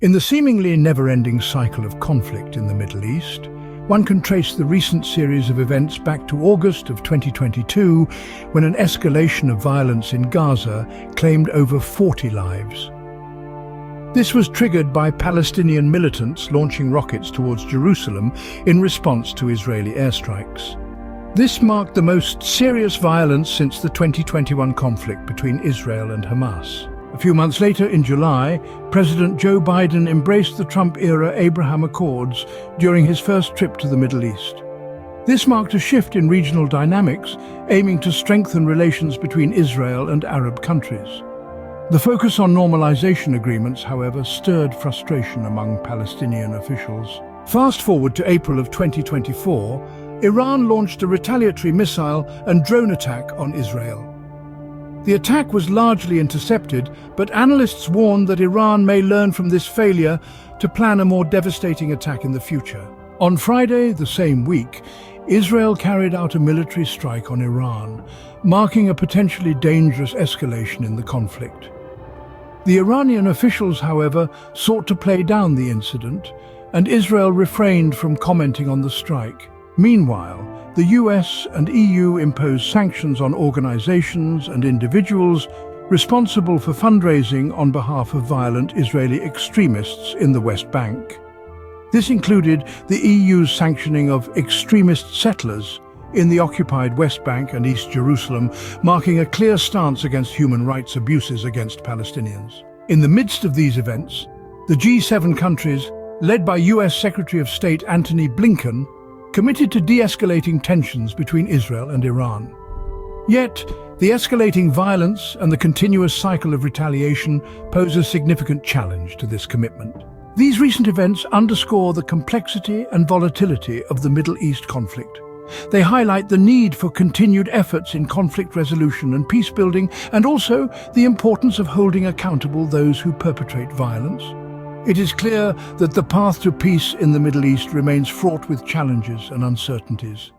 In the seemingly never-ending cycle of conflict in the Middle East, one can trace the recent series of events back to August of 2022, when an escalation of violence in Gaza claimed over 40 lives. This was triggered by Palestinian militants launching rockets towards Jerusalem in response to Israeli airstrikes. This marked the most serious violence since the 2021 conflict between Israel and Hamas. A few months later, in July, President Joe Biden embraced the Trump-era Abraham Accords during his first trip to the Middle East. This marked a shift in regional dynamics, aiming to strengthen relations between Israel and Arab countries. The focus on normalization agreements, however, stirred frustration among Palestinian officials. Fast forward to April of 2024, Iran launched a retaliatory missile and drone attack on Israel. The attack was largely intercepted, but analysts warn that Iran may learn from this failure to plan a more devastating attack in the future. On Friday, the same week, Israel carried out a military strike on Iran, marking a potentially dangerous escalation in the conflict. The Iranian officials, however, sought to play down the incident, and Israel refrained from commenting on the strike. Meanwhile, the US and EU imposed sanctions on organizations and individuals responsible for fundraising on behalf of violent Israeli extremists in the West Bank. This included the EU's sanctioning of extremist settlers in the occupied West Bank and East Jerusalem, marking a clear stance against human rights abuses against Palestinians. In the midst of these events, the G7 countries, led by US Secretary of State Antony Blinken, committed to de-escalating tensions between Israel and Iran. Yet, the escalating violence and the continuous cycle of retaliation pose a significant challenge to this commitment. These recent events underscore the complexity and volatility of the Middle East conflict. They highlight the need for continued efforts in conflict resolution and peace building, and also the importance of holding accountable those who perpetrate violence. It is clear that the path to peace in the Middle East remains fraught with challenges and uncertainties.